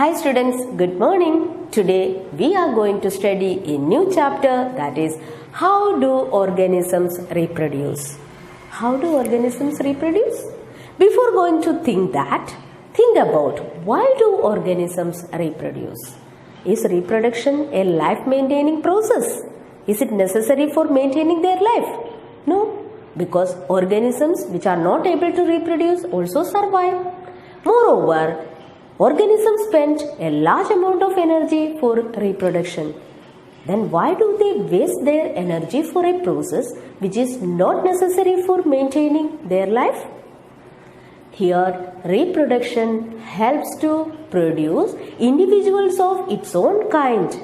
Hi students, good morning. Today we are going to study a new chapter, that is how do organisms reproduce. How do organisms reproduce? Before going to think about why do organisms reproduce? Is reproduction a life maintaining process? Is it necessary for maintaining their life? No, because organisms which are not able to reproduce also survive. Moreover, organisms spend a large amount of energy for reproduction. Then why do they waste their energy for a process which is not necessary for maintaining their life? Here, reproduction helps to produce individuals of its own kind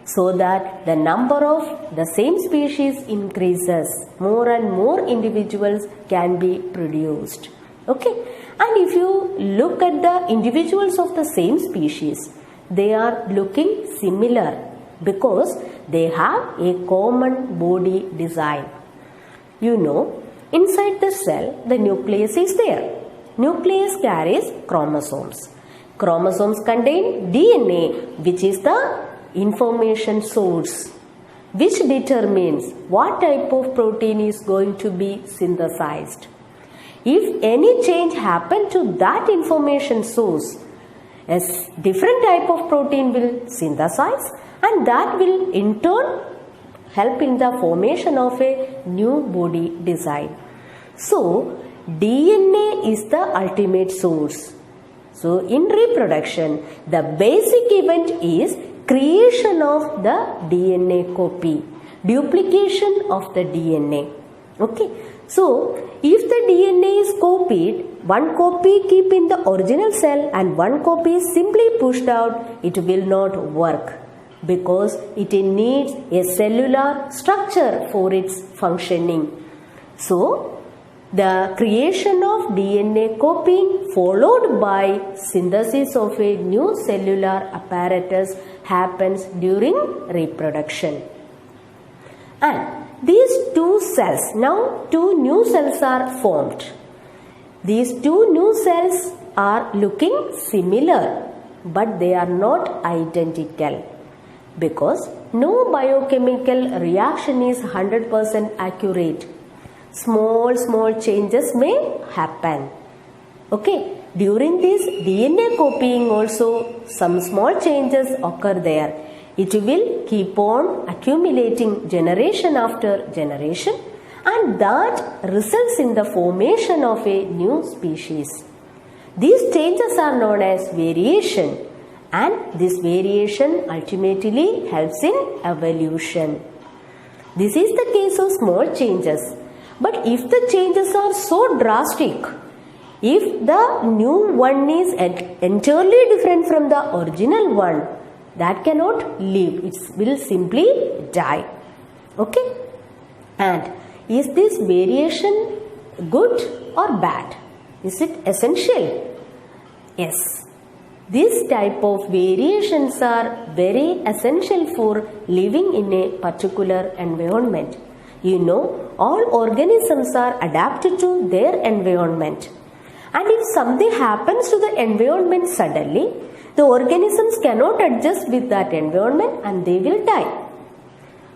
so that the number of the same species increases. More and more individuals can be produced. Okay, and if you look at the individuals of the same species, they are looking similar because they have a common body design. You know, inside the cell, the nucleus is there. Nucleus carries chromosomes. Chromosomes contain DNA, which is the information source, which determines what type of protein is going to be synthesized. If any change happens to that information source, a different type of protein will synthesize, and that will in turn help in the formation of a new body design. So, DNA is the ultimate source. So, in reproduction, the basic event is creation of the DNA copy, duplication of the DNA. Okay. So, if the DNA is copied, one copy keep in the original cell and one copy is simply pushed out, it will not work because it needs a cellular structure for its functioning. So, the creation of DNA copying followed by synthesis of a new cellular apparatus happens during reproduction. And these two cells, now two new cells are formed. These two new cells are looking similar, but they are not identical because no biochemical reaction is 100% accurate. Small changes may happen. Okay, during this DNA copying also some small changes occur there. It will keep on accumulating generation after generation, and that results in the formation of a new species. These changes are known as variation, and this variation ultimately helps in evolution. This is the case of small changes. But if the changes are so drastic, if the new one is entirely different from the original one, that cannot live, it will simply die. Okay? And is this variation good or bad? Is it essential? Yes. This type of variations are very essential for living in a particular environment. You know, all organisms are adapted to their environment. And if something happens to the environment suddenly, the organisms cannot adjust with that environment and they will die.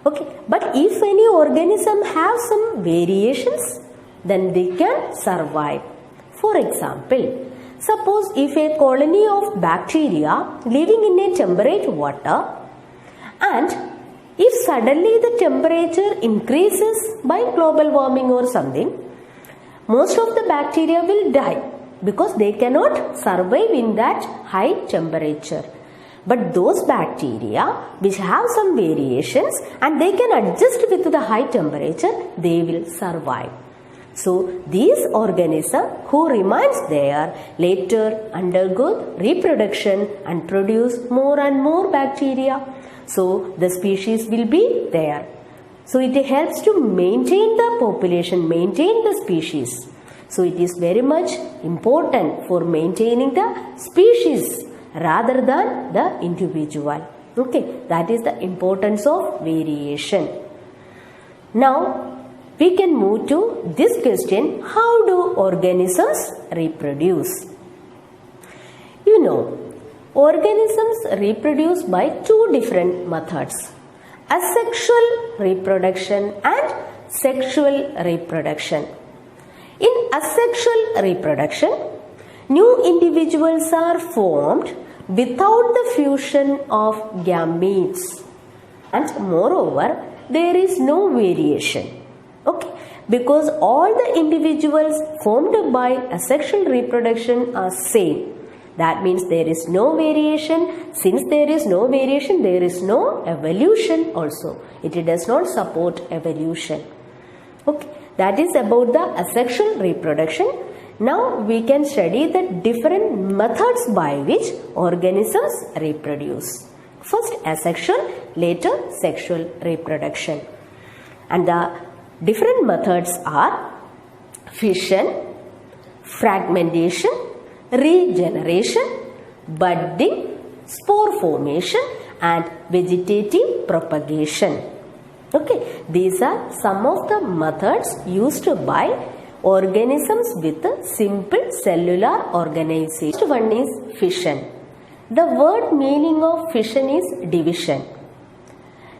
Okay, but if any organism have some variations, then they can survive. For example, suppose if a colony of bacteria living in a temperate water, and if suddenly the temperature increases by global warming or something, most of the bacteria will die because they cannot survive in that high temperature. But those bacteria which have some variations and they can adjust with the high temperature, they will survive. So, these organisms who remains there later undergo reproduction and produce more and more bacteria. So, the species will be there. So, it helps to maintain the population, maintain the species. So, it is very much important for maintaining the species rather than the individual. Okay, that is the importance of variation. Now, we can move to this question, how do organisms reproduce? You know, organisms reproduce by two different methods: asexual reproduction and sexual reproduction. In asexual reproduction, new individuals are formed without the fusion of gametes, and moreover there is no variation. Okay, because all the individuals formed by asexual reproduction are same. That means there is no variation. Since there is no variation, there is no evolution also. It does not support evolution. Okay, that is about the asexual reproduction. Now we can study the different methods by which organisms reproduce. First asexual, later sexual reproduction. And the different methods are fission, fragmentation, regeneration, budding, spore formation and vegetative propagation. Okay, these are some of the methods used by organisms with a simple cellular organization. First one is fission. The word meaning of fission is division.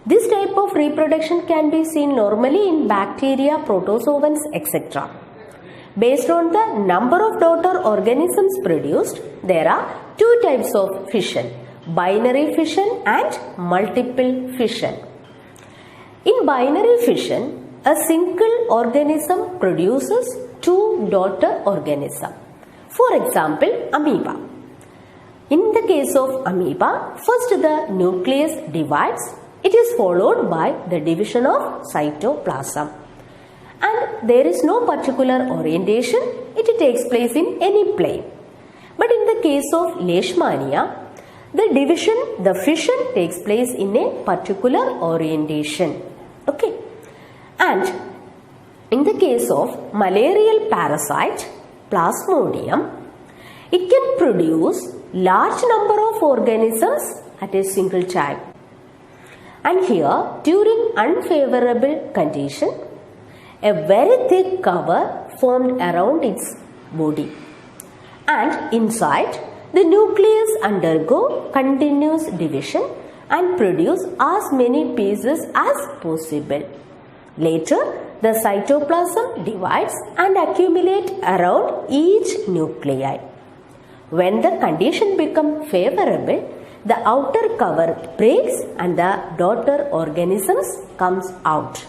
This type of reproduction can be seen normally in bacteria, protozoans, etc. Based on the number of daughter organisms produced, there are two types of fission: binary fission and multiple fission. In binary fission, a single organism produces two daughter organisms. For example, amoeba. In the case of amoeba, first the nucleus divides. It is followed by the division of cytoplasm. And there is no particular orientation. It takes place in any plane. But in the case of Leishmania, the fission takes place in a particular orientation. Okay. And in the case of malarial parasite, Plasmodium, it can produce large number of organisms at a single time. And here, during unfavorable condition, a very thick cover formed around its body. And inside, the nucleus undergo continuous division and produce as many pieces as possible. Later, the cytoplasm divides and accumulates around each nuclei. When the condition becomes favorable, the outer cover breaks and the daughter organisms comes out.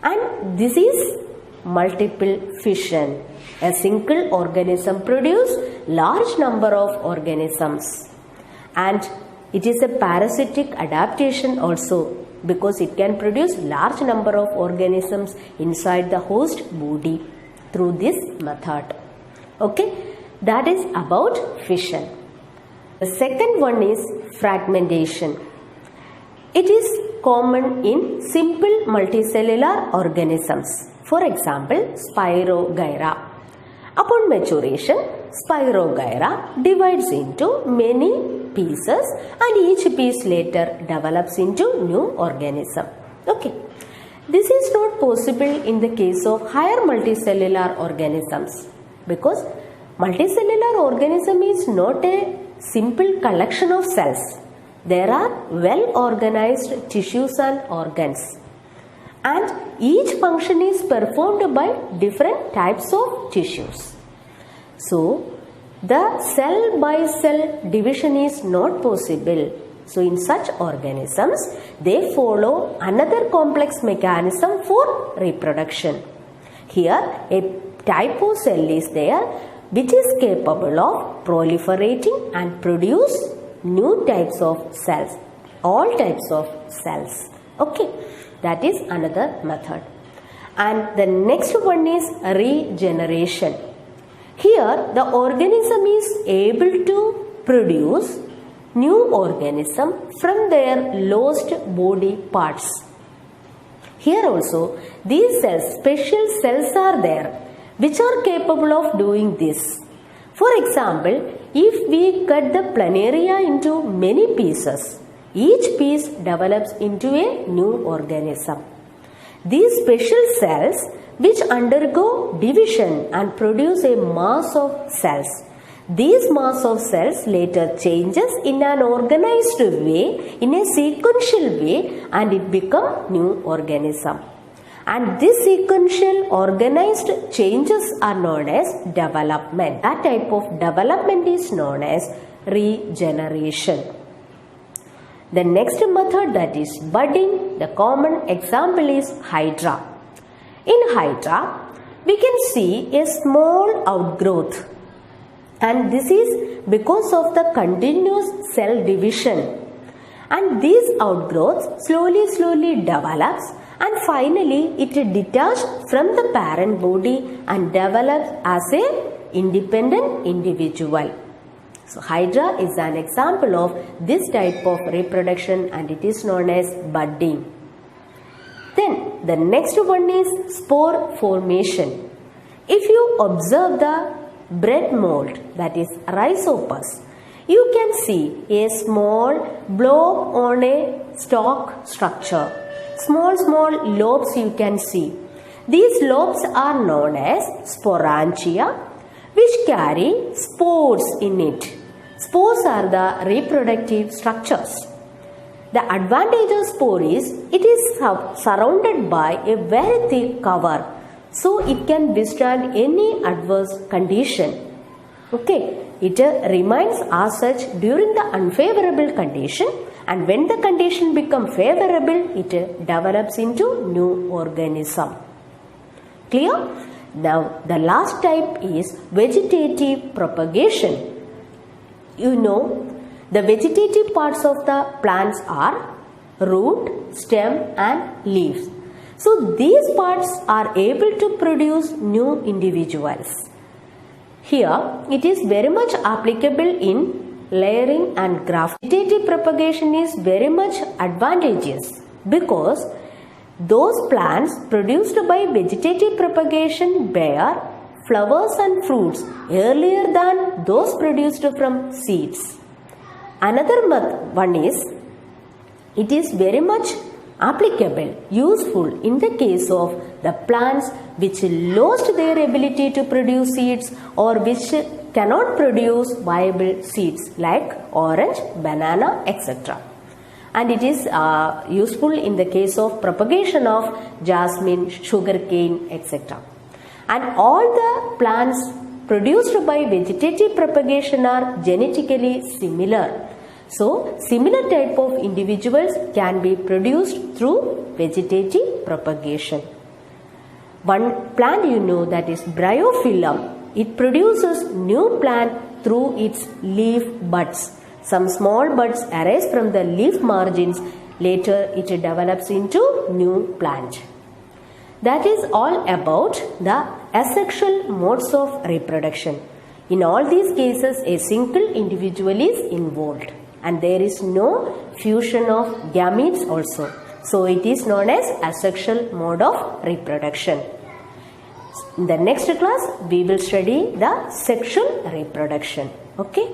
And this is multiple fission. A single organism produces large number of organisms. And it is a parasitic adaptation also, because it can produce large number of organisms inside the host body through this method. Okay, that is about fission. The second one is fragmentation. It is common in simple multicellular organisms. For example, Spirogyra. Upon maturation, Spirogyra divides into many pieces and each piece later develops into new organism. Okay. This is not possible in the case of higher multicellular organisms, because multicellular organism is not a simple collection of cells. There are well organized tissues and organs, and each function is performed by different types of tissues. So, the cell by cell division is not possible. So, in such organisms, they follow another complex mechanism for reproduction. Here, a type of cell is there which is capable of proliferating and produce new types of cells, all types of cells. Okay, that is another method. And the next one is regeneration. Here, the organism is able to produce new organism from their lost body parts. Here also, these cells, special cells are there which are capable of doing this. For example, if we cut the planaria into many pieces, each piece develops into a new organism. These special cells which undergo division and produce a mass of cells, These mass of cells later changes in an organized way, in a sequential way, and it become new organism. And this sequential organized changes are known as development. That type of development is known as regeneration. The next method, that is budding. The common example is Hydra. In Hydra, we can see a small outgrowth, and this is because of the continuous cell division. And these outgrowths slowly develops, and finally it detached from the parent body and develops as a independent individual. So Hydra is an example of this type of reproduction, and it is known as budding. Then the next one is spore formation. If you observe the bread mold, that is Rhizopus, you can see a small blob on a stalk structure. Small lobes you can see. These lobes are known as sporangia, which carry spores in it. Spores are the reproductive structures. The advantage of spore is it is surrounded by a very thick cover, so it can withstand any adverse condition. Okay, it remains as such during the unfavorable condition, and when the condition becomes favorable, it develops into new organism. Clear? Now the last type is vegetative propagation. You know, the vegetative parts of the plants are root, stem and leaves. So these parts are able to produce new individuals. Here it is very much applicable in layering and grafting. Vegetative propagation is very much advantageous because those plants produced by vegetative propagation bear flowers and fruits earlier than those produced from seeds. Another one is, it is very much applicable, useful in the case of the plants which lost their ability to produce seeds or which cannot produce viable seeds like orange, banana, etc. And it is useful in the case of propagation of jasmine, sugarcane, etc. And all the plants produced by vegetative propagation are genetically similar. So, similar type of individuals can be produced through vegetative propagation. One plant you know, that is Bryophyllum. It produces new plant through its leaf buds. Some small buds arise from the leaf margins. Later it develops into new plant. That is all about the asexual modes of reproduction. In all these cases, a single individual is involved and there is no fusion of gametes also. So it is known as asexual mode of reproduction. In the next class, we will study the sexual reproduction. Okay.